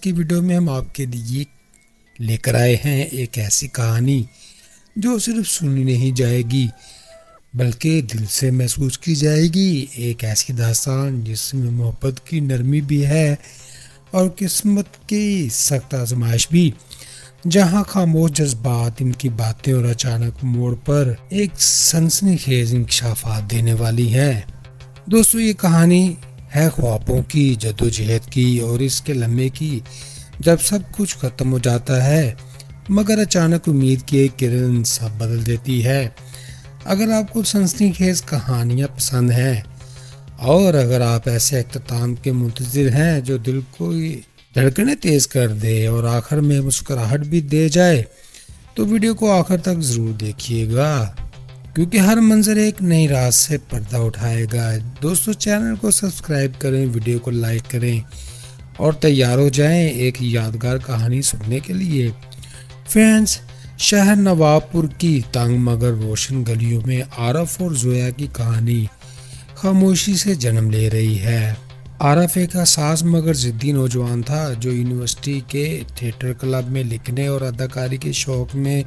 کی ویڈیو میں ہم آپ کے لیے لے کر آئے ہیں ایک ایسی کہانی جو صرف سنی نہیں جائے گی بلکہ دل سے محسوس کی جائے گی۔ ایک ایسی داستان جس میں محبت کی نرمی بھی ہے اور قسمت کی سخت آزمائش بھی، جہاں خاموش جذبات، ان کی باتیں اور اچانک موڑ پر ایک سنسنی خیز انکشافات دینے والی ہے۔ دوستو، یہ کہانی ہے خوابوں کی، جدوجہد کی اور اس کے لمحے کی جب سب کچھ ختم ہو جاتا ہے مگر اچانک امید کی ایک کرن سب بدل دیتی ہے۔ اگر آپ کو سنسنی خیز کہانیاں پسند ہیں اور اگر آپ ایسے اختتام کے منتظر ہیں جو دل کو دھڑکنیں تیز کر دے اور آخر میں مسکراہٹ بھی دے جائے تو ویڈیو کو آخر تک ضرور دیکھیے گا، کیونکہ ہر منظر ایک نئی راز سے پردہ اٹھائے گا۔ دوستو، چینل کو سبسکرائب کریں، ویڈیو کو لائک کریں اور تیار ہو جائیں ایک یادگار کہانی سننے کے لیے۔ فرینڈز، شہر نواب پور کی تنگ مگر روشن گلیوں میں عارف اور زویا کی کہانی خاموشی سے جنم لے رہی ہے۔ عارف ایک حساس مگر ضدی نوجوان تھا جو یونیورسٹی کے تھیٹر کلب میں لکھنے اور اداکاری کے شوق میں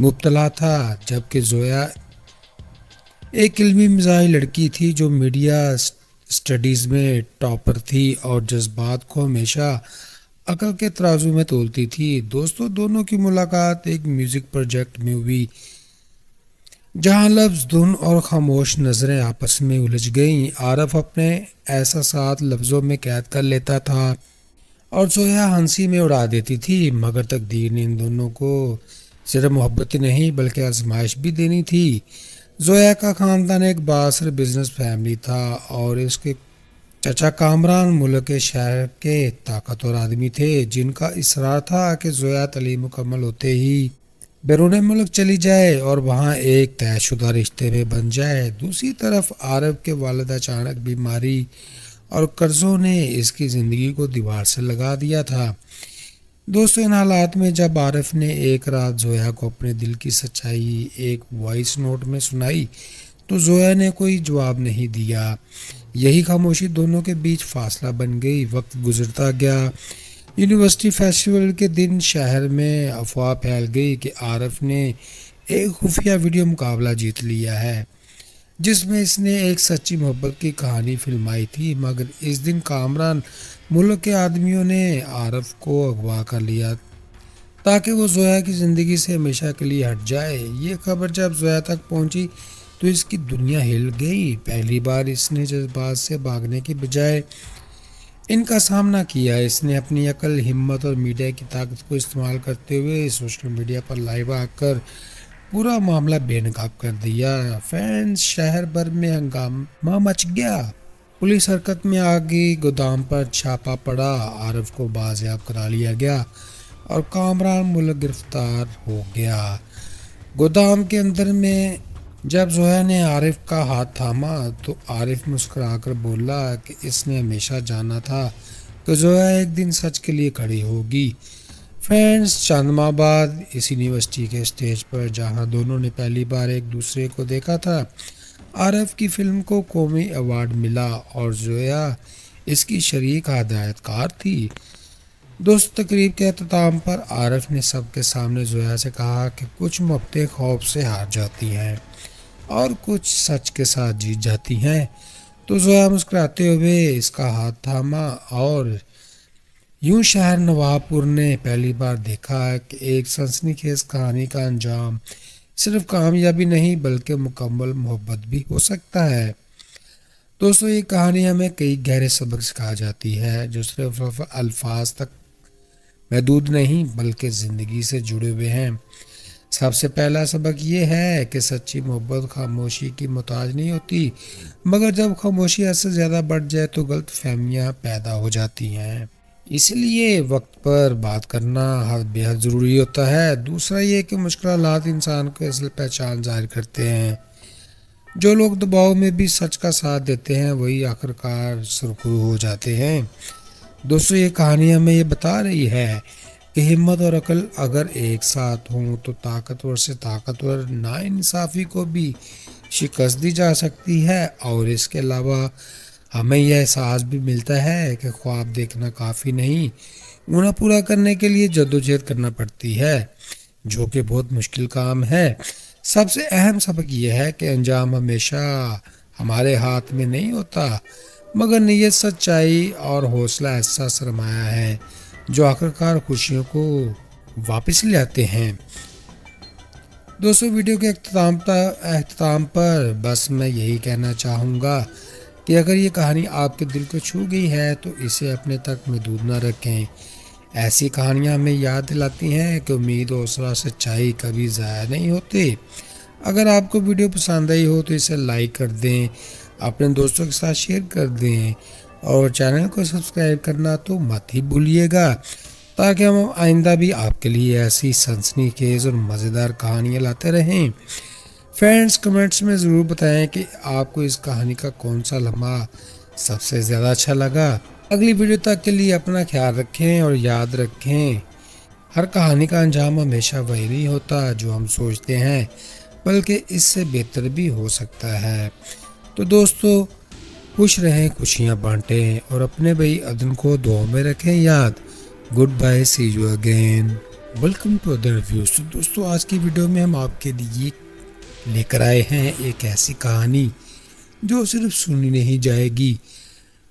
مبتلا تھا، جبکہ زویا ایک علمی مزاحی لڑکی تھی جو میڈیا اسٹڈیز میں ٹاپر تھی اور جذبات کو ہمیشہ عقل کے ترازو میں تولتی تھی۔ دوستوں، دونوں کی ملاقات ایک میوزک پروجیکٹ میں ہوئی جہاں لفظ، دھن اور خاموش نظریں آپس میں الجھ گئیں۔ عارف اپنے احساسات لفظوں میں قید کر لیتا تھا اور زویا ہنسی میں اڑا دیتی تھی، مگر تقدیر نے ان دونوں کو صرف محبت نہیں بلکہ آزمائش بھی دینی تھی۔ زویا کا خاندان ایک بااثر بزنس فیملی تھا اور اس کے چچا کامران ملک کے شہر کے طاقتور آدمی تھے جن کا اصرار تھا کہ زویا تعلیم مکمل ہوتے ہی بیرون ملک چلی جائے اور وہاں ایک طے شدہ رشتے میں بن جائے۔ دوسری طرف عارف کے والد اچانک بیماری اور قرضوں نے اس کی زندگی کو دیوار سے لگا دیا تھا۔ دوستو، ان حالات میں جب عارف نے ایک رات زویا کو اپنے دل کی سچائی ایک وائس نوٹ میں سنائی تو زویا نے کوئی جواب نہیں دیا۔ یہی خاموشی دونوں کے بیچ فاصلہ بن گئی۔ وقت گزرتا گیا، یونیورسٹی فیسٹیول کے دن شہر میں افواہ پھیل گئی کہ عارف نے ایک خفیہ ویڈیو مقابلہ جیت لیا ہے جس میں اس نے ایک سچی محبت کی کہانی فلمائی تھی، مگر اس دن کامران ملک کے آدمیوں نے عارف کو اغوا کر لیا تاکہ وہ زویا کی زندگی سے ہمیشہ کے لیے ہٹ جائے۔ یہ خبر جب زویا تک پہنچی تو اس کی دنیا ہل گئی۔ پہلی بار اس نے جذبات سے بھاگنے کی بجائے ان کا سامنا کیا۔ اس نے اپنی عقل، ہمت اور میڈیا کی طاقت کو استعمال کرتے ہوئے سوشل میڈیا پر لائیو آ کر پورا معاملہ بے نقاب کر دیا۔ فینس، شہر بھر میں ہنگامہ مچ گیا، پولیس حرکت میں آ گئی، گودام پر چھاپا پڑا، عارف کو بازیاب کرا لیا گیا اور کامران ملک گرفتار ہو گیا۔ گودام کے اندر میں جب زویا نے عارف کا ہاتھ تھاما تو عارف مسکرا کر بولا کہ اس نے ہمیشہ جانا تھا کہ زویا ایک دن سچ کے لیے کھڑی ہوگی۔ فرینڈز، چند ماہ بعد اس یونیورسٹی کے اسٹیج پر جہاں دونوں نے پہلی بار ایک دوسرے کو دیکھا تھا، عارف کی فلم کو قومی ایوارڈ ملا اور زویا اس کی شریک ہدایت کار تھی۔ دوست، تقریب کے اختتام پر عارف نے سب کے سامنے زویا سے کہا کہ کچھ محبتیں خوف سے ہار جاتی ہیں اور کچھ سچ کے ساتھ جیت جاتی ہیں۔ تو زویا مسکراتے ہوئے اس کا ہاتھ تھاما اور یوں شہر نواب پور نے پہلی بار دیکھا کہ ایک سنسنی خیز کہانی کا انجام صرف کامیابی نہیں بلکہ مکمل محبت بھی ہو سکتا ہے۔ دوستو، یہ کہانی ہمیں کئی گہرے سبق سکھا جاتی ہے جو صرف الفاظ تک محدود نہیں بلکہ زندگی سے جڑے ہوئے ہیں۔ سب سے پہلا سبق یہ ہے کہ سچی محبت خاموشی کی محتاج نہیں ہوتی، مگر جب خاموشی حد سے زیادہ بڑھ جائے تو غلط فہمیاں پیدا ہو جاتی ہیں۔ اس لیے وقت پر بات کرنا بے حد ضروری ہوتا ہے۔ دوسرا یہ کہ مشکل حالات انسان کو اصل پہچان ظاہر کرتے ہیں۔ جو لوگ دباؤ میں بھی سچ کا ساتھ دیتے ہیں وہی آخرکار سرخرو ہو جاتے ہیں۔ دوستو، یہ کہانی ہمیں یہ بتا رہی ہے کہ ہمت اور عقل اگر ایک ساتھ ہوں تو طاقتور سے طاقتور ناانصافی کو بھی شکست دی جا سکتی ہے، اور اس کے علاوہ ہمیں یہ احساس بھی ملتا ہے کہ خواب دیکھنا کافی نہیں، انہیں پورا کرنے کے لیے جدوجہد کرنا پڑتی ہے، جو کہ بہت مشکل کام ہے۔ سب سے اہم سبق یہ ہے کہ انجام ہمیشہ ہمارے ہاتھ میں نہیں ہوتا، مگر نیت، سچائی اور حوصلہ ایسا سرمایہ ہے جو آخرکار خوشیوں کو واپس لے آتے ہیں۔ دوستو، ویڈیو کے اختتام پر بس میں یہی کہنا چاہوں گا کہ اگر یہ کہانی آپ کے دل کو چھو گئی ہے تو اسے اپنے تک محدود نہ رکھیں۔ ایسی کہانیاں ہمیں یاد دلاتی ہیں کہ امید، حوصلہ، سچائی کبھی ضائع نہیں ہوتے۔ اگر آپ کو ویڈیو پسند آئی ہو تو اسے لائک کر دیں، اپنے دوستوں کے ساتھ شیئر کر دیں اور چینل کو سبسکرائب کرنا تو مت ہی بھولیے گا، تاکہ ہم آئندہ بھی آپ کے لیے ایسی سنسنی خیز اور مزیدار کہانیاں لاتے رہیں۔ فرینڈز، کمنٹس میں ضرور بتائیں کہ آپ کو اس کہانی کا کون سا لمحہ سب سے زیادہ اچھا لگا۔ اگلی ویڈیو تک کے لیے اپنا خیال رکھیں اور یاد رکھیں، ہر کہانی کا انجام ہمیشہ وہی نہیں ہوتا جو ہم سوچتے ہیں، بلکہ اس سے بہتر بھی ہو سکتا ہے۔ تو دوستو، خوش رہیں، خوشیاں بانٹیں اور اپنے بھائی عدن کو دعاؤں میں رکھیں یاد۔ Good bye, see you again, welcome to other reviews. تو دوستو، آج کی ویڈیو میں ہم آپ کے لیے لے کر آئے ہیں ایک ایسی کہانی جو صرف سنی نہیں جائے گی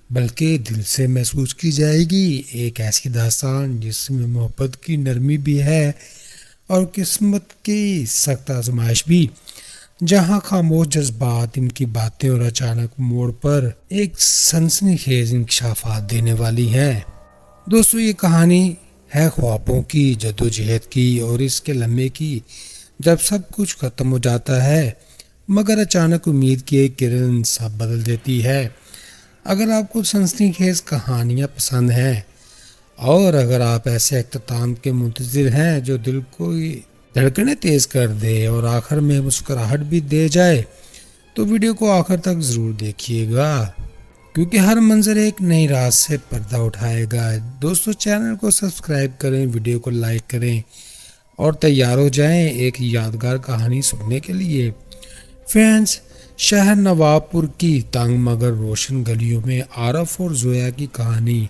بلکہ دل سے محسوس کی جائے گی۔ ایک ایسی داستان جس میں محبت کی نرمی بھی ہے اور قسمت کی سخت آزمائش بھی، جہاں خاموش جذبات، ان کی باتیں اور اچانک موڑ پر ایک سنسنی خیز انکشافات دینے والی ہیں۔ دوستو، یہ کہانی ہے خوابوں کی، جدوجہد کی اور اس کے لمحے کی جب سب کچھ ختم ہو جاتا ہے مگر اچانک امید کی ایک کرن سب بدل دیتی ہے۔ اگر آپ کو سنسنی خیز کہانیاں پسند ہیں اور اگر آپ ایسے اختتام کے منتظر ہیں جو دل کو دھڑکنیں تیز کر دے اور آخر میں مسکراہٹ بھی دے جائے، تو ویڈیو کو آخر تک ضرور دیکھیے گا، کیونکہ ہر منظر ایک نئی راز سے پردہ اٹھائے گا۔ دوستو، چینل کو سبسکرائب کریں، ویڈیو کو لائک کریں اور تیار ہو جائیں ایک یادگار کہانی سننے کے لیے۔ فرینڈز، شہر نواب پور کی تنگ مگر روشن گلیوں میں عارف اور زویا کی کہانی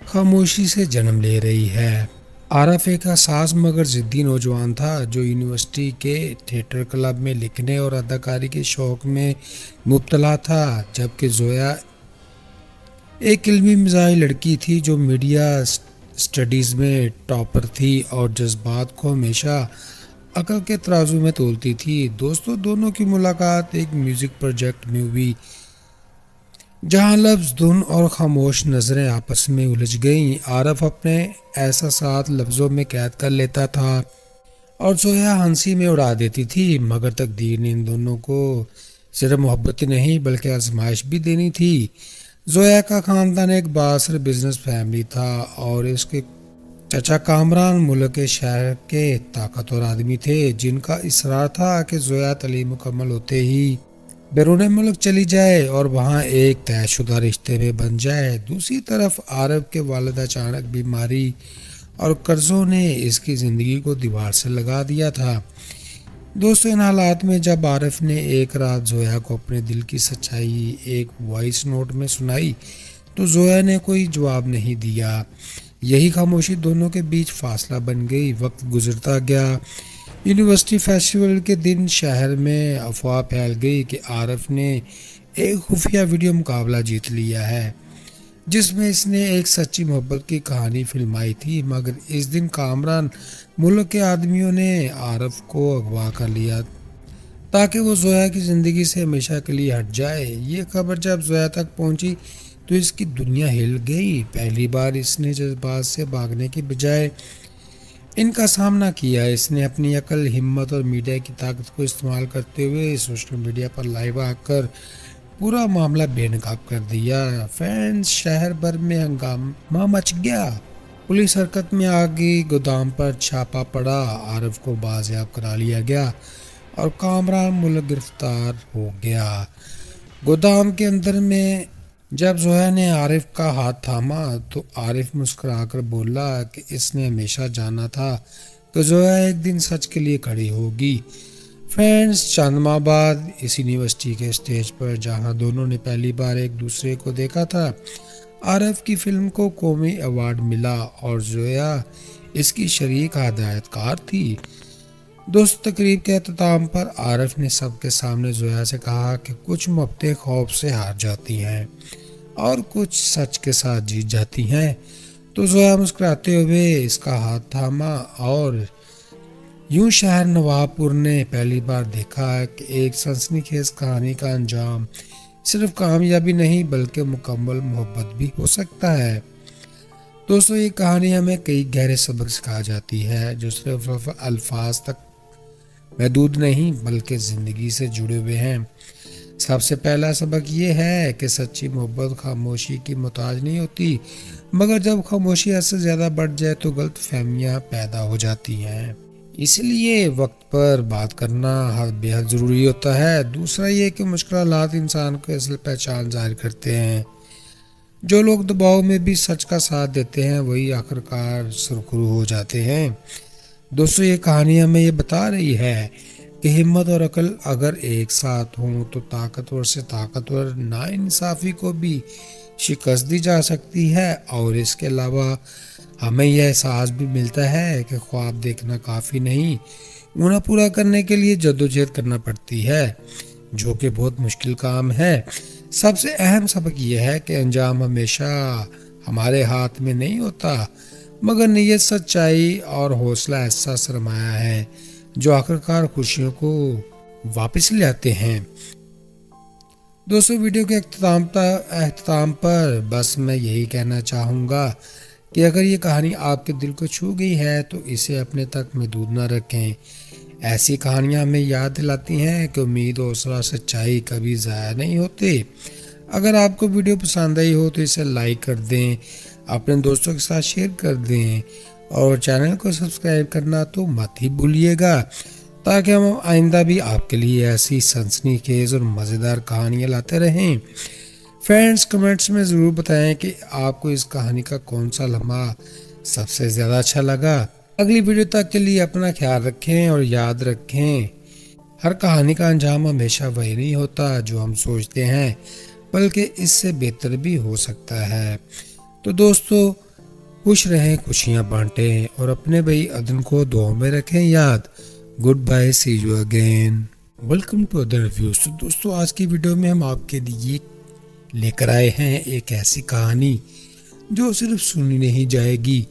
خاموشی سے جنم لے رہی ہے۔ عارف ایک حساس مگر ضدی نوجوان تھا جو یونیورسٹی کے تھیٹر کلب میں لکھنے اور اداکاری کے شوق میں مبتلا تھا، جبکہ زویا ایک علمی مزاحی لڑکی تھی جو میڈیا اسٹڈیز میں ٹاپر تھی اور جذبات کو ہمیشہ عقل کے ترازو میں تولتی تھی۔ دوستوں، دونوں کی ملاقات ایک میوزک پروجیکٹ میں ہوئی جہاں لفظ، دھن اور خاموش نظریں آپس میں الجھ گئیں۔ عارف اپنے احساسات لفظوں میں قید کر لیتا تھا اور زویا ہنسی میں اڑا دیتی تھی، مگر تقدیر نے ان دونوں کو صرف محبت ہی نہیں بلکہ آزمائش بھی دینی تھی۔ زویا کا خاندان ایک بااثر بزنس فیملی تھا اور اس کے چچا کامران ملک کے شہر کے طاقتور آدمی تھے، جن کا اصرار تھا کہ زویا تعلیم مکمل ہوتے ہی بیرون ملک چلی جائے اور وہاں ایک طے شدہ رشتے میں بن جائے۔ دوسری طرف عارف کے والد اچانک بیماری اور قرضوں نے اس کی زندگی کو دیوار سے لگا دیا تھا۔ دوستو، ان حالات میں جب عارف نے ایک رات زویا کو اپنے دل کی سچائی ایک وائس نوٹ میں سنائی تو زویا نے کوئی جواب نہیں دیا۔ یہی خاموشی دونوں کے بیچ فاصلہ بن گئی۔ وقت گزرتا گیا، یونیورسٹی فیسٹیول کے دن شہر میں افواہ پھیل گئی کہ عارف نے ایک خفیہ ویڈیو مقابلہ جیت لیا ہے جس میں اس نے ایک سچی محبت کی کہانی فلمائی تھی، مگر اس دن کامران ملک کے آدمیوں نے عارف کو اغوا کر لیا تاکہ وہ زویا کی زندگی سے ہمیشہ کے لیے ہٹ جائے۔ یہ خبر جب زویا تک پہنچی تو اس کی دنیا ہل گئی۔ پہلی بار اس نے جذبات سے بھاگنے کی بجائے ان کا سامنا کیا۔ اس نے اپنی عقل، ہمت اور میڈیا کی طاقت کو استعمال کرتے ہوئے سوشل میڈیا پر لائیو آ کر پورا معاملہ بے نقاب کر دیا۔ فینس، شہر بھر میں ہنگامہ مچ گیا، پولیس حرکت میں آ گئی، گودام پر چھاپا پڑا، عارف کو بازیاب کرا لیا گیا اور کامران ملک گرفتار ہو گیا۔ گودام کے اندر میں جب زویا نے عارف کا ہاتھ تھاما تو عارف مسکرا کر بولا کہ اس نے ہمیشہ جانا تھا کہ زویا ایک دن سچ کے لیے کھڑی ہوگی۔ فرینڈز، چند ماہ بعد اس یونیورسٹی کے اسٹیج پر جہاں دونوں نے پہلی بار ایک دوسرے کو دیکھا تھا، عارف کی فلم کو قومی ایوارڈ ملا اور زویا اس کی شریک ہدایت کار تھی۔ دوست تقریب کے اختتام پر عارف نے سب کے سامنے زویا سے کہا کہ کچھ محبتیں خوف سے ہار جاتی ہیں اور کچھ سچ کے ساتھ جیت جاتی ہیں۔ تو زویا مسکراتے ہوئے اس کا ہاتھ تھاما اور یوں شہر نواب پور نے پہلی بار دیکھا کہ ایک سنسنی خیز کہانی کا انجام صرف کامیابی نہیں بلکہ مکمل محبت بھی ہو سکتا ہے۔ دوستو یہ کہانی ہمیں کئی گہرے سبق سکھا جاتی ہے جو صرف الفاظ تک محدود نہیں بلکہ زندگی سے جڑے ہوئے ہیں۔ سب سے پہلا سبق یہ ہے کہ سچی محبت خاموشی کی محتاج نہیں ہوتی، مگر جب خاموشی حد سے زیادہ بڑھ جائے تو غلط فہمیاں پیدا ہو جاتی ہیں۔ اس لیے وقت پر بات کرنا بے حد ضروری ہوتا ہے۔ دوسرا یہ کہ مشکلات انسان کو اصل پہچان ظاہر کرتے ہیں۔ جو لوگ دباؤ میں بھی سچ کا ساتھ دیتے ہیں وہی آخرکار سرخرو ہو جاتے ہیں۔ دوستو یہ کہانی ہمیں یہ بتا رہی ہے کہ ہمت اور عقل اگر ایک ساتھ ہوں تو طاقتور سے طاقتور ناانصافی کو بھی شکست دی جا سکتی ہے، اور اس کے علاوہ ہمیں یہ احساس بھی ملتا ہے کہ خواب دیکھنا کافی نہیں، انہیں پورا کرنے کے لیے جدوجہد کرنا پڑتی ہے، جو کہ بہت مشکل کام ہے۔ سب سے اہم سبق یہ ہے کہ انجام ہمیشہ ہمارے ہاتھ میں نہیں ہوتا، مگر نیت، سچائی اور حوصلہ ایسا سرمایہ ہے جو آخرکار خوشیوں کو واپس لے آتے ہیں۔ دوستو ویڈیو کے اختتام پر بس میں یہی کہنا چاہوں گا کہ اگر یہ کہانی آپ کے دل کو چھو گئی ہے تو اسے اپنے تک محدود نہ رکھیں۔ ایسی کہانیاں ہمیں یاد دلاتی ہیں کہ امید، حوصلہ، سچائی کبھی ضائع نہیں ہوتے۔ اگر آپ کو ویڈیو پسند آئی ہو تو اسے لائک کر دیں، اپنے دوستوں کے ساتھ شیئر کر دیں اور چینل کو سبسکرائب کرنا تو مت ہی بھولیے گا، تاکہ ہم آئندہ بھی آپ کے لیے ایسی سنسنی خیز اور مزیدار کہانیاں لاتے رہیں۔ فرینڈز کمنٹس میں ضرور بتائیں کہ آپ کو اس کہانی کا کون سا لمحہ سب سے زیادہ اچھا لگا۔ اگلی ویڈیو تک کے لیے اپنا خیال رکھیں اور یاد رکھیں ہر کہانی کا انجام ہمیشہ وہی نہیں ہوتا جو ہم سوچتے ہیں، بلکہ اس سے بہتر بھی ہو سکتا ہے۔ تو دوستو خوش رہیں، خوشیاں بانٹیں اور اپنے بھائی عدن کو دعاؤں میں رکھیں یاد۔ Good bye, see you again, welcome to other reviews. تو دوستو آج کی ویڈیو میں ہم آپ کے لیے لے کر آئے ہیں ایک ایسی کہانی جو صرف سنی نہیں جائے گی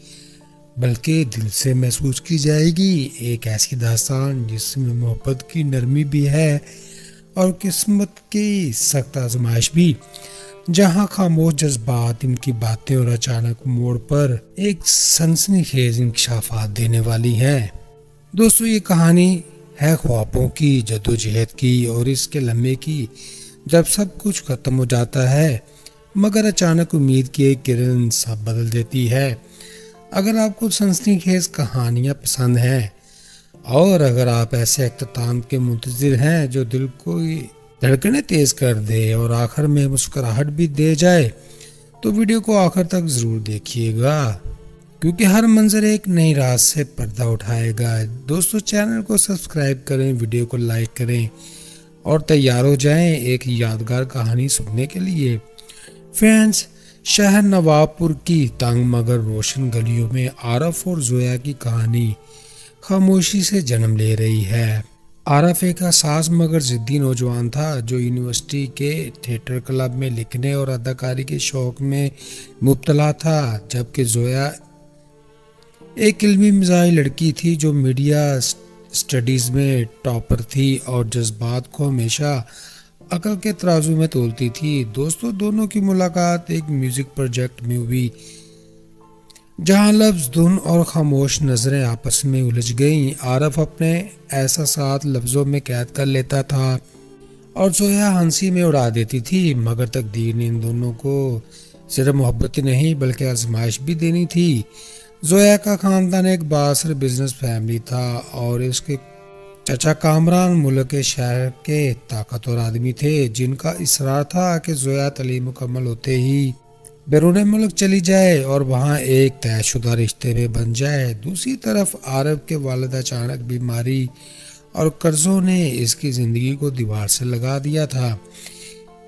بلکہ دل سے محسوس کی جائے گی۔ ایک ایسی داستان جس میں محبت کی نرمی بھی ہے اور قسمت کی سخت آزمائش بھی، جہاں خاموش جذبات، ان کی باتیں اور اچانک موڑ پر ایک سنسنی خیز انکشافات دینے والی ہیں۔ دوستو یہ کہانی ہے خوابوں کی، جدوجہد کی اور اس کے لمحے کی جب سب کچھ ختم ہو جاتا ہے مگر اچانک امید کی ایک کرن سب بدل دیتی ہے۔ اگر آپ کو سنسنی خیز کہانیاں پسند ہیں اور اگر آپ ایسے اختتام کے منتظر ہیں جو دل کو دھڑکنیں تیز کر دے اور آخر میں مسکراہٹ بھی دے جائے تو ویڈیو کو آخر تک ضرور دیکھیے گا، کیونکہ ہر منظر ایک نئی راز سے پردہ اٹھائے گا۔ دوستو چینل کو سبسکرائب کریں، ویڈیو کو لائک کریں اور تیار ہو جائیں ایک یادگار کہانی سننے کے لیے۔ فرینڈز شہر نواب پور کی تنگ مگر روشن گلیوں میں عارف اور زویا کی کہانی خاموشی سے جنم لے رہی ہے۔ عارف ایک حساس مگر ضدی نوجوان تھا جو یونیورسٹی کے تھیٹر کلب میں لکھنے اور اداکاری کے شوق میں مبتلا تھا، جبکہ زویا ایک علمی مزاحی لڑکی تھی جو میڈیا اسٹڈیز میں ٹاپر تھی اور جذبات کو ہمیشہ عقل کے ترازو میں تولتی تھی۔ دوستوں دونوں کی ملاقات ایک میوزک پروجیکٹ میں ہوئی جہاں لفظ، دھن اور خاموش نظریں آپس میں الجھ گئیں۔ عارف اپنے احساسات لفظوں میں قید کر لیتا تھا اور زویا ہنسی میں اڑا دیتی تھی، مگر تقدیر نے ان دونوں کو صرف محبت ہی نہیں بلکہ آزمائش بھی دینی تھی۔ زویا کا خاندان ایک بااثر بزنس فیملی تھا اور اس کے چچا کامران ملک کے شہر کے طاقتور آدمی تھے جن کا اصرار تھا کہ زویا تعلیم مکمل ہوتے ہی بیرون ملک چلی جائے اور وہاں ایک طے شدہ رشتے میں بن جائے۔ دوسری طرف عارف کے والد اچانک بیماری اور قرضوں نے اس کی زندگی کو دیوار سے لگا دیا تھا۔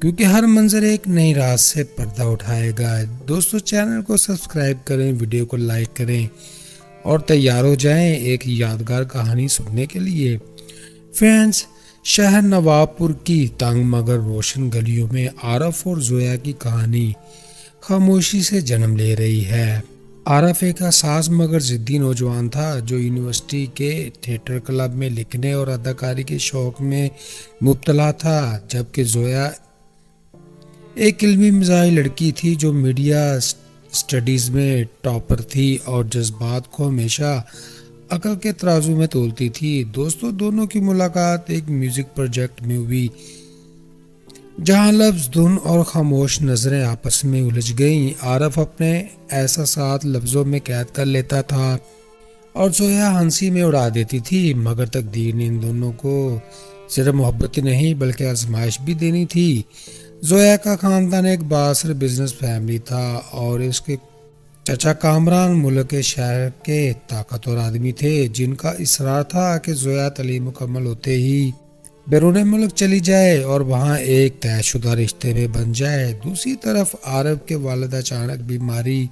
کیونکہ ہر منظر ایک نئی راز سے پردہ اٹھائے گا۔ دوستو چینل کو سبسکرائب کریں، ویڈیو کو لائک کریں اور تیار ہو جائیں ایک یادگار کہانی سننے کے لیے۔ فرینڈز، شہر نواب پور کی تنگ مگر روشن گلیوں میں عارف اور زویا کی کہانی خاموشی سے جنم لے رہی ہے۔ عارف ایک حساس مگر ضدی نوجوان تھا جو یونیورسٹی کے تھیٹر کلب میں لکھنے اور اداکاری کے شوق میں مبتلا تھا، جبکہ زویا ایک علمی مزاحی لڑکی تھی جو میڈیا اسٹڈیز میں ٹاپر تھی اور جذبات کو ہمیشہ عقل کے ترازو میں تولتی تھی۔ دوستوں، دونوں کی ملاقات ایک میوزک پروجیکٹ میں ہوئی جہاں لفظ، دھن اور خاموش نظریں آپس میں الجھ گئیں۔ عارف اپنے احساسات لفظوں میں قید کر لیتا تھا اور زویا ہنسی میں اڑا دیتی تھی، مگر تقدیر نے ان دونوں کو صرف محبت ہی نہیں بلکہ آزمائش بھی دینی تھی۔ زویا کا خاندان ایک بااثر بزنس فیملی تھا اور اس کے چچا کامران ملک کے شہر کے طاقتور آدمی تھے جن کا اصرار تھا کہ زویا تعلیم مکمل ہوتے ہی بیرون ملک چلی جائے اور وہاں ایک طے شدہ رشتے میں بن جائے۔ دوسری طرف عارف کے والد اچانک بیماری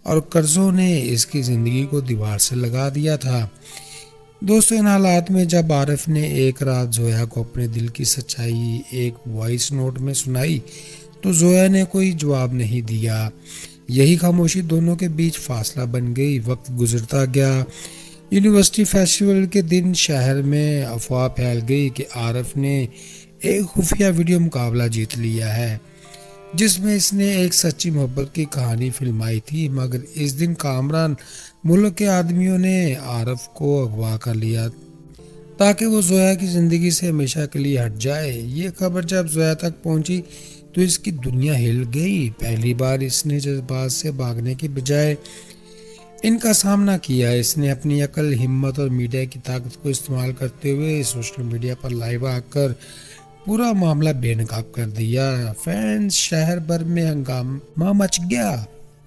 اور قرضوں نے اس کی زندگی کو دیوار سے لگا دیا تھا۔ دوستوں، ان حالات میں جب عارف نے ایک رات زویا کو اپنے دل کی سچائی ایک وائس نوٹ میں سنائی تو زویا نے کوئی جواب نہیں دیا۔ یہی خاموشی دونوں کے بیچ فاصلہ بن گئی۔ وقت گزرتا گیا۔ یونیورسٹی فیسٹیول کے دن شہر میں افواہ پھیل گئی کہ عارف نے ایک خفیہ ویڈیو مقابلہ جیت لیا ہے جس میں اس نے ایک سچی محبت کی کہانی فلمائی تھی، مگر اس دن کامران ملک کے آدمیوں نے عارف کو اغوا کر لیا تاکہ وہ زویا کی زندگی سے ہمیشہ کے لیے ہٹ جائے۔ یہ خبر جب زویا تک پہنچی تو اس کی دنیا ہل گئی۔ پہلی بار اس نے جذبات سے بھاگنے کے بجائے ان کا سامنا کیا۔ اس نے اپنی عقل، ہمت اور میڈیا کی طاقت کو استعمال کرتے ہوئے سوشل میڈیا پر لائیو آ کر پورا معاملہ بے نقاب کر دیا۔ فینس، شہر بھر میں ہنگامہ مچ گیا۔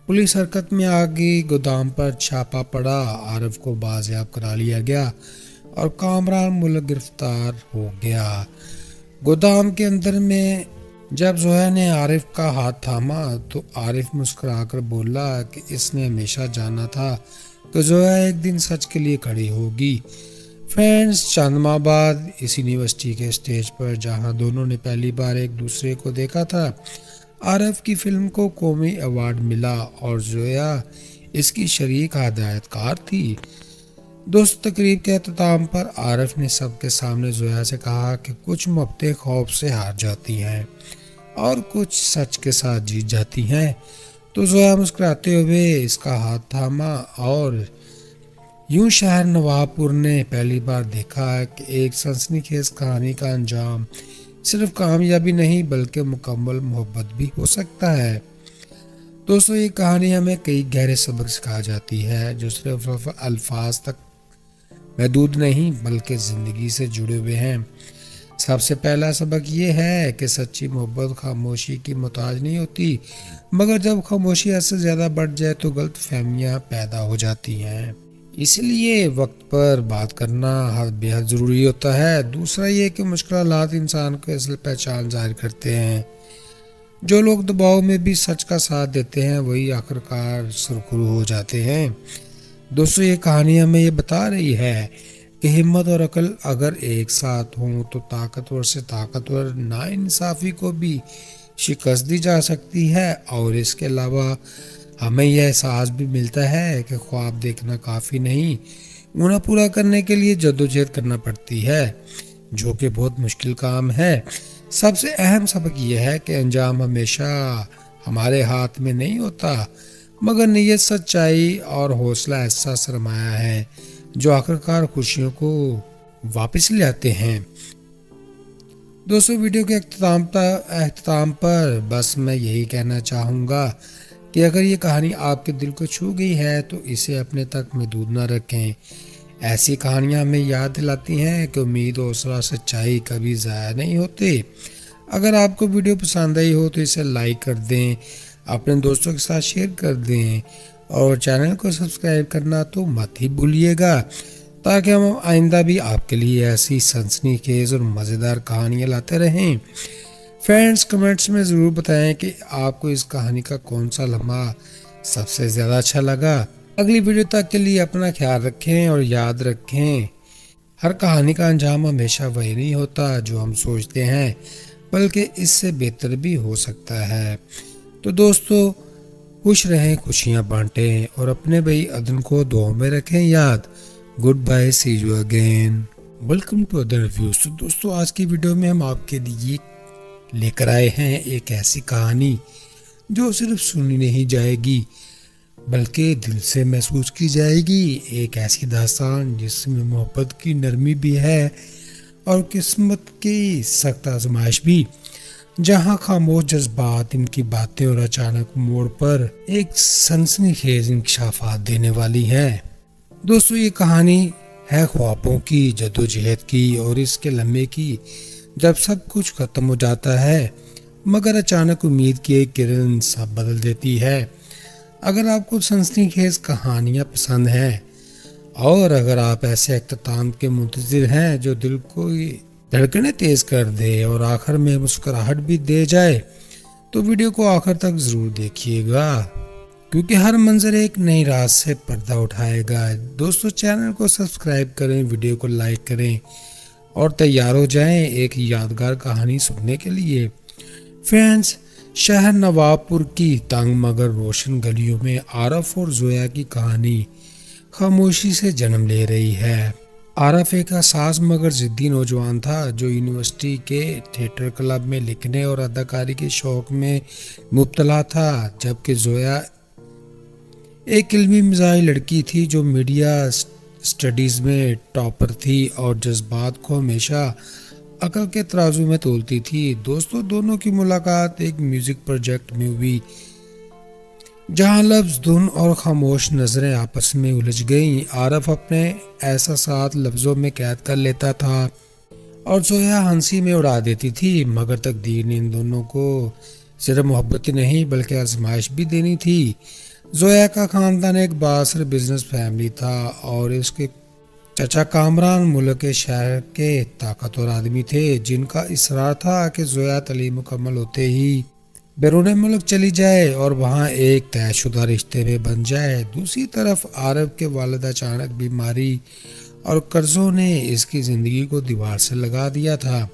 پولیس حرکت میں آ گئی، گودام پر چھاپا پڑا، عارف کو بازیاب کرا لیا گیا اور کامران ملک گرفتار ہو گیا۔ گودام کے اندر میں جب زویا نے عارف کا ہاتھ تھاما تو عارف مسکرا کر بولا کہ اس نے ہمیشہ جانا تھا کہ زویا ایک دن سچ کے لیے کھڑی ہوگی۔ فرینڈز، چند ماہ بعد اس یونیورسٹی کے اسٹیج پر جہاں دونوں نے پہلی بار ایک دوسرے کو دیکھا تھا، عارف کی فلم کو قومی ایوارڈ ملا اور زویا اس کی شریک ہدایت کار تھی۔ دوست، تقریب کے اختتام پر عارف نے سب کے سامنے زویا سے کہا کہ کچھ محبتیں خوف سے ہار جاتی ہیں اور کچھ سچ کے ساتھ جیت جاتی ہیں۔ تو زویا مسکراتے ہوئے اس کا ہاتھ تھاما اور یوں شہر نواب پور نے پہلی بار دیکھا کہ ایک سنسنی خیز کہانی کا انجام صرف کامیابی نہیں بلکہ مکمل محبت بھی ہو سکتا ہے۔ دوستو، یہ کہانی ہمیں کئی گہرے سبق سکھا جاتی ہے جو صرف الفاظ تک محدود نہیں بلکہ زندگی سے جڑے ہوئے ہیں۔ سب سے پہلا سبق یہ ہے کہ سچی محبت خاموشی کی محتاج نہیں ہوتی، مگر جب خاموشی حد سے زیادہ بڑھ جائے تو غلط فہمیاں پیدا ہو جاتی ہیں۔ اس لیے وقت پر بات کرنا بے حد ضروری ہوتا ہے۔ دوسرا یہ کہ مشکل حالات انسان کو اصل پہچان ظاہر کرتے ہیں۔ جو لوگ دباؤ میں بھی سچ کا ساتھ دیتے ہیں وہی آخرکار سرخرو ہو جاتے ہیں۔ دوستو، یہ کہانی ہمیں یہ بتا رہی ہے کہ ہمت اور عقل اگر ایک ساتھ ہوں تو طاقتور سے طاقتور ناانصافی کو بھی شکست دی جا سکتی ہے، اور اس کے علاوہ ہمیں یہ احساس بھی ملتا ہے کہ خواب دیکھنا کافی نہیں، انہیں پورا کرنے کے لیے جدوجہد کرنا پڑتی ہے، جو کہ بہت مشکل کام ہے۔ سب سے اہم سبق یہ ہے کہ انجام ہمیشہ ہمارے ہاتھ میں نہیں ہوتا، مگر نیت، سچائی اور حوصلہ ایسا سرمایہ ہے جو آخرکار خوشیوں کو واپس لے آتے ہیں۔ دوستو، ویڈیو کے اختتام پر بس میں یہی کہنا چاہوں گا کہ اگر یہ کہانی آپ کے دل کو چھو گئی ہے تو اسے اپنے تک محدود نہ رکھیں۔ ایسی کہانیاں ہمیں یاد دلاتی ہیں کہ امید، حوصلہ، سچائی کبھی ضائع نہیں ہوتے۔ اگر آپ کو ویڈیو پسند آئی ہو تو اسے لائک کر دیں، اپنے دوستوں کے ساتھ شیئر کر دیں اور چینل کو سبسکرائب کرنا تو مت ہی بھولیے گا تاکہ ہم آئندہ بھی آپ کے لیے ایسی سنسنی خیز اور مزیدار کہانیاں لاتے رہیں۔ فرینڈز کمنٹس میں ضرور بتائیں کہ آپ کو اس کہانی کا کون سا لمحہ سب سے زیادہ اچھا لگا۔ اگلی ویڈیو تک کے لیے اپنا خیال رکھیں اور یاد رکھیں، ہر کہانی کا انجام ہمیشہ وہی نہیں ہوتا جو ہم سوچتے ہیں، بلکہ اس سے بہتر بھی ہو سکتا ہے۔ تو دوستو، خوش رہیں، خوشیاں بانٹیں اور اپنے بھائی عدن کو دعاؤں میں رکھیں یاد۔ Good bye, see you again, welcome to other reviews. تو دوستو، آج کی ویڈیو میں ہم آپ کے لیے لے کر آئے ہیں ایک ایسی کہانی جو صرف سنی نہیں جائے گی بلکہ دل سے محسوس کی جائے گی۔ ایک ایسی داستان جس میں محبت کی نرمی بھی ہے اور قسمت کی سخت آزمائش بھی، جہاں خاموش جذبات، ان کی باتیں اور اچانک موڑ پر ایک سنسنی خیز انکشافات دینے والی ہیں۔ دوستو، یہ کہانی ہے خوابوں کی، جدوجہد کی اور اس کے لمحے کی جب سب کچھ ختم ہو جاتا ہے مگر اچانک امید کی ایک کرن سب بدل دیتی ہے۔ اگر آپ کو سنسنی خیز کہانیاں پسند ہیں اور اگر آپ ایسے اختتام کے منتظر ہیں جو دل کو دھڑکنیں تیز کر دے اور آخر میں مسکراہٹ بھی دے جائے، تو ویڈیو کو آخر تک ضرور دیکھیے گا، کیونکہ ہر منظر ایک نئی راز سے پردہ اٹھائے گا۔ دوستو، چینل کو سبسکرائب کریں، ویڈیو کو لائک کریں اور تیار ہو جائیں ایک یادگار کہانی سننے کے لیے۔ فرینڈز، شہر نواب پور کی تنگ مگر روشن گلیوں میں عارف اور زویا کی کہانی خاموشی سے جنم لے رہی ہے۔ عارف ایک حساس مگر ضدی نوجوان تھا جو یونیورسٹی کے تھیٹر کلب میں لکھنے اور اداکاری کے شوق میں مبتلا تھا، جبکہ زویا ایک علمی مزاحی لڑکی تھی جو میڈیا اسٹڈیز میں ٹاپر تھی اور جذبات کو ہمیشہ عقل کے ترازو میں تولتی تھی۔ دوستوں، دونوں کی ملاقات ایک میوزک پروجیکٹ میں ہوئی جہاں لفظ، دھن اور خاموش نظریں آپس میں الجھ گئیں۔ عارف اپنے احساسات لفظوں میں قید کر لیتا تھا اور زویا ہنسی میں اڑا دیتی تھی، مگر تقدیر نے ان دونوں کو صرف محبت ہی نہیں بلکہ آزمائش بھی دینی تھی۔ زویا کا خاندان ایک بااثر بزنس فیملی تھا اور اس کے چچا کامران ملک کے شہر کے طاقتور آدمی تھے، جن کا اصرار تھا کہ زویا تعلیم مکمل ہوتے ہی بیرون ملک چلی جائے اور وہاں ایک طے شدہ رشتے میں بن جائے۔ دوسری طرف عارف کے والد اچانک بیماری اور قرضوں نے اس کی زندگی کو دیوار سے لگا دیا تھا۔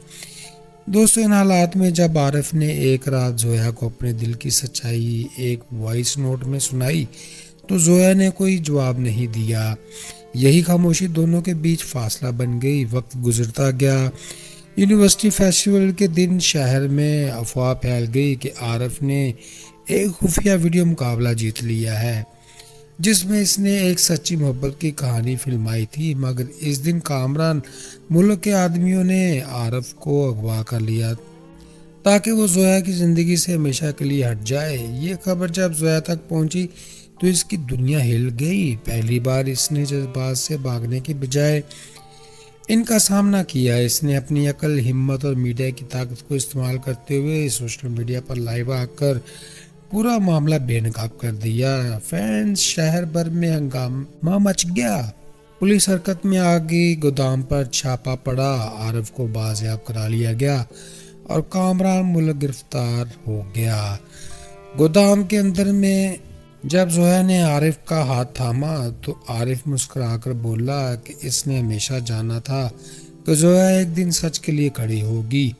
دوستوں، ان حالات میں جب عارف نے ایک رات زویا کو اپنے دل کی سچائی ایک وائس نوٹ میں سنائی تو زویا نے کوئی جواب نہیں دیا۔ یہی خاموشی دونوں کے بیچ فاصلہ بن گئی۔ وقت گزرتا گیا، یونیورسٹی فیسٹیول کے دن شہر میں افواہ پھیل گئی کہ عارف نے ایک خفیہ ویڈیو مقابلہ جیت لیا ہے جس میں اس نے ایک سچی محبت کی کہانی فلمائی تھی، مگر اس دن کامران ملک کے آدمیوں نے عارف کو اغوا کر لیا تاکہ وہ زویا کی زندگی سے ہمیشہ کے لیے ہٹ جائے۔ یہ خبر جب زویا تک پہنچی تو اس کی دنیا ہل گئی۔ پہلی بار اس نے جذبات سے بھاگنے کے بجائے ان کا سامنا کیا۔ اس نے اپنی عقل، ہمت اور میڈیا کی طاقت کو استعمال کرتے ہوئے سوشل میڈیا پر لائیو آ کر پورا معاملہ بے نقاب کر دیا۔ فینس، شہر بھر میں ہنگامہ مچ گیا، پولیس حرکت میں آ گئی، گودام پر چھاپا پڑا، عارف کو بازیاب کرا لیا گیا اور کامران ملک گرفتار ہو گیا۔ گودام کے اندر میں جب زویا نے عارف کا ہاتھ تھاما تو عارف مسکرا کر بولا کہ اس نے ہمیشہ جانا تھا کہ زویا ایک دن سچ کے لیے کھڑی ہوگی۔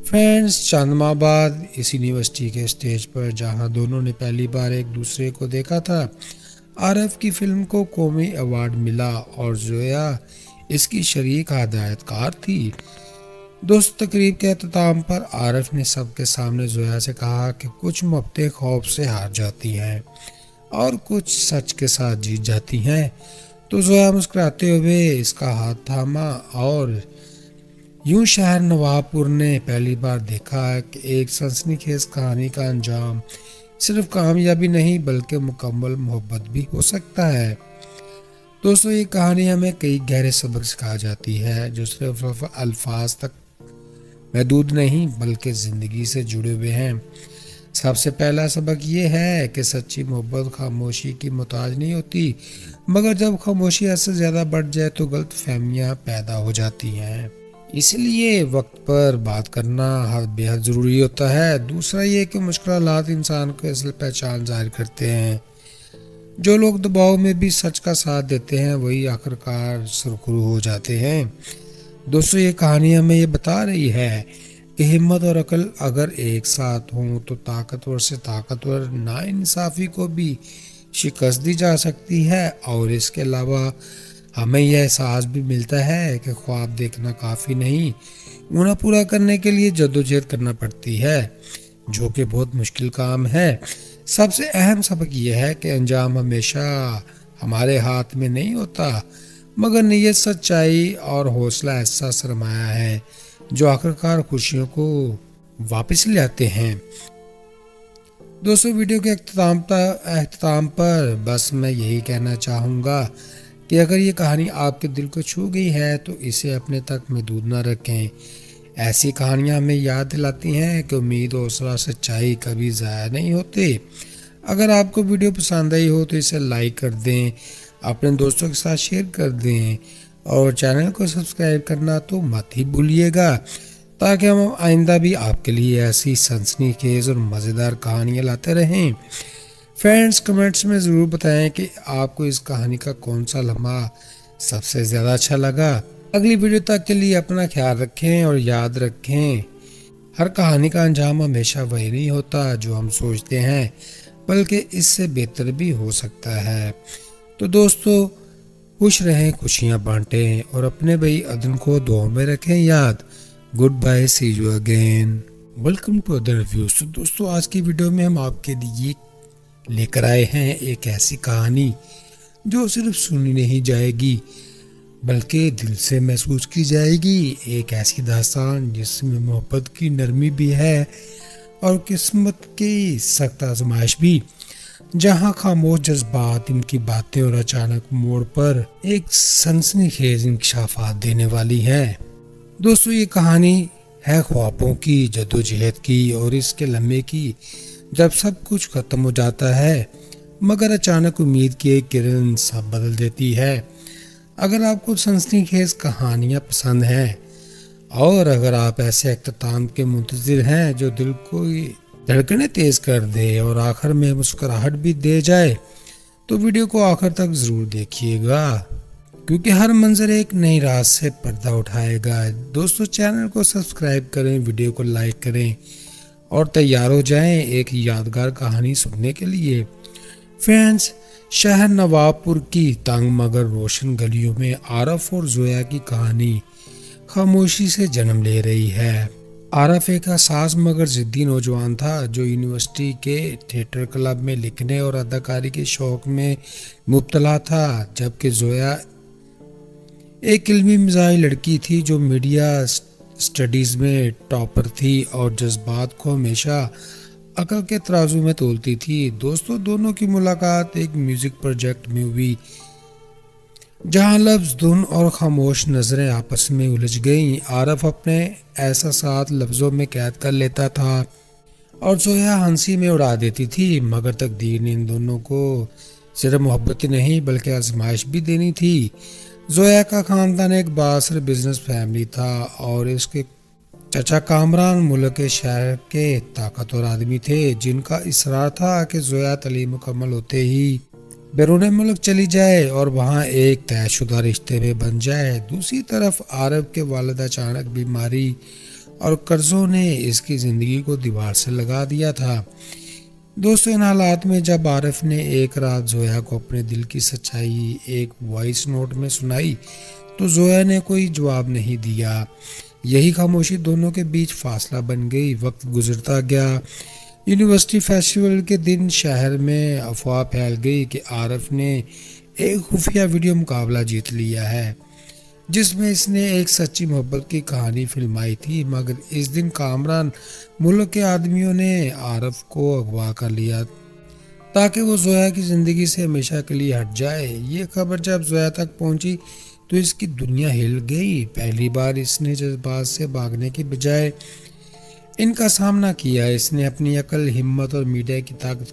فرینڈز، چند ماہ بعد اس یونیورسٹی کے اسٹیج پر جہاں دونوں نے پہلی بار ایک دوسرے کو دیکھا تھا، عارف کی فلم کو قومی ایوارڈ ملا اور زویا اس کی شریک ہدایت کار تھی۔ دوست، تقریب کے اختتام پر عارف نے سب کے سامنے زویا سے کہا کہ کچھ محبتیں خوف سے ہار جاتی ہیں اور کچھ سچ کے ساتھ جیت جاتی ہیں۔ تو زویا مسکراتے ہوئے اس کا ہاتھ تھاما اور یوں شہر نواب پور نے پہلی بار دیکھا کہ ایک سنسنی خیز کہانی کا انجام صرف کامیابی نہیں بلکہ مکمل محبت بھی ہو سکتا ہے۔ دوستو، یہ کہانی ہمیں کئی گہرے سبق سکھا جاتی ہے جو صرف الفاظ تک محدود نہیں بلکہ زندگی سے جڑے ہوئے ہیں۔ سب سے پہلا سبق یہ ہے کہ سچی محبت خاموشی کی محتاج نہیں ہوتی، مگر جب خاموشی حد سے زیادہ بڑھ جائے تو غلط فہمیاں پیدا ہو جاتی ہیں۔ اس لیے وقت پر بات کرنا بے حد ضروری ہوتا ہے۔ دوسرا یہ کہ مشکل حالات انسان کو اصل پہچان ظاہر کرتے ہیں۔ جو لوگ دباؤ میں بھی سچ کا ساتھ دیتے ہیں وہی آخرکار سرخرو ہو جاتے ہیں۔ دوستو، یہ کہانی ہمیں یہ بتا رہی ہے کہ ہمت اور عقل اگر ایک ساتھ ہوں تو طاقتور سے طاقتور ناانصافی کو بھی شکست دی جا سکتی ہے، اور اس کے علاوہ ہمیں یہ احساس بھی ملتا ہے کہ خواب دیکھنا کافی نہیں، انہیں پورا کرنے کے لیے جدوجہد کرنا پڑتی ہے، جو کہ بہت مشکل کام ہے۔ سب سے اہم سبق یہ ہے کہ انجام ہمیشہ ہمارے ہاتھ میں نہیں ہوتا، مگر نیت، سچائی اور حوصلہ ایسا سرمایہ ہے جو آخرکار خوشیوں کو واپس لے آتے ہیں۔ دوستو، ویڈیو کے اختتام پر بس میں یہی کہنا چاہوں گا کہ اگر یہ کہانی آپ کے دل کو چھو گئی ہے تو اسے اپنے تک محدود نہ رکھیں۔ ایسی کہانیاں ہمیں یاد دلاتی ہیں کہ امید، حوصلہ، سچائی کبھی ضائع نہیں ہوتے۔ اگر آپ کو ویڈیو پسند آئی ہو تو اسے لائک کر دیں، اپنے دوستوں کے ساتھ شیئر کر دیں، اور چینل کو سبسکرائب کرنا تو مت ہی بھولیے گا، تاکہ ہم آئندہ بھی آپ کے لیے ایسی سنسنی خیز اور مزیدار کہانیاں لاتے رہیں۔ فرینڈز، کمنٹس میں ضرور بتائیں کہ آپ کو اس کہانی کا کون سا لمحہ سب سے زیادہ اچھا لگا۔ اگلی ویڈیو تک کے لیے اپنا خیال رکھیں اور یاد رکھیں، ہر کہانی کا انجام ہمیشہ وہی نہیں ہوتا جو ہم سوچتے ہیں، بلکہ اس سے بہتر بھی ہو سکتا ہے۔ تو دوستو، خوش رہیں، خوشیاں بانٹیں، اور اپنے بھائی عدن کو دعاؤں میں رکھیں یاد۔ Good bye, see you again, welcome to other reviews. تو دوستو، آج کی ویڈیو میں ہم آپ کے لیے لے کر آئے ہیں ایک ایسی کہانی جو صرف سنی نہیں جائے گی بلکہ دل سے محسوس کی جائے گی۔ ایک ایسی داستان جس میں محبت کی نرمی بھی ہے اور قسمت کی سخت آزمائش بھی، جہاں خاموش جذبات، ان کی باتیں اور اچانک موڑ پر ایک سنسنی خیز انکشافات دینے والی ہے۔ دوستو، یہ کہانی ہے خوابوں کی، جدوجہد کی، اور اس کے لمحے کی جب سب کچھ ختم ہو جاتا ہے مگر اچانک امید کی ایک کرن سب بدل دیتی ہے۔ اگر آپ کو سنسنی خیز کہانیاں پسند ہیں اور اگر آپ ایسے اختتام کے منتظر ہیں جو دل کو دھڑکنیں تیز کر دے اور آخر میں مسکراہٹ بھی دے جائے، تو ویڈیو کو آخر تک ضرور دیکھیے گا، کیونکہ ہر منظر ایک نئی راز سے پردہ اٹھائے گا۔ دوستو، چینل کو سبسکرائب کریں، ویڈیو کو لائک کریں، اور تیار ہو جائیں ایک یادگار کہانی سننے کے لیے۔ فرینڈز، شہر نواب پور کی تنگ مگر روشن گلیوں میں عارف اور زویا کی کہانی خاموشی سے جنم لے رہی ہے۔ عارف ایک حساس مگر ضدی نوجوان تھا جو یونیورسٹی کے تھیٹر کلب میں لکھنے اور اداکاری کے شوق میں مبتلا تھا، جبکہ زویا ایک علمی مزاحی لڑکی تھی جو میڈیا اسٹڈیز میں ٹاپر تھی اور جذبات کو ہمیشہ عقل کے ترازو میں تولتی تھی۔ دوستوں، دونوں کی ملاقات ایک میوزک پروجیکٹ میں ہوئی جہاں لفظ، دھن اور خاموش نظریں آپس میں الجھ گئیں۔ عارف اپنے احساسات لفظوں میں قید کر لیتا تھا اور زویا ہنسی میں اڑا دیتی تھی، مگر تقدیر نے ان دونوں کو صرف محبت ہی نہیں بلکہ آزمائش بھی دینی تھی۔ زویا کا خاندان ایک بااثر بزنس فیملی تھا اور اس کے چچا کامران ملک کے شہر کے طاقتور آدمی تھے، جن کا اصرار تھا کہ زویا تعلیم مکمل ہوتے ہی بیرون ملک چلی جائے اور وہاں ایک طے شدہ رشتے میں بن جائے۔ دوسری طرف عارف کے والد اچانک بیماری اور قرضوں نے اس کی زندگی کو دیوار سے لگا دیا تھا۔ دوستو، ان حالات میں جب عارف نے ایک رات زویا کو اپنے دل کی سچائی ایک وائس نوٹ میں سنائی تو زویا نے کوئی جواب نہیں دیا۔ یہی خاموشی دونوں کے بیچ فاصلہ بن گئی۔ وقت گزرتا گیا۔ یونیورسٹی فیسٹیول کے دن شہر میں افواہ پھیل گئی کہ عارف نے ایک خفیہ ویڈیو مقابلہ جیت لیا ہے جس میں اس نے ایک سچی محبت کی کہانی فلمائی تھی، مگر اس دن کامران ملک کے آدمیوں نے عارف کو اغوا کر لیا تاکہ وہ زویا کی زندگی سے ہمیشہ کے لیے ہٹ جائے۔ یہ خبر جب زویا تک پہنچی تو اس کی دنیا ہل گئی۔ پہلی بار اس نے جذبات سے بھاگنے کے بجائے ان کا سامنا کیا۔ اس نے اپنی عقل، ہمت اور میڈیا کی طاقت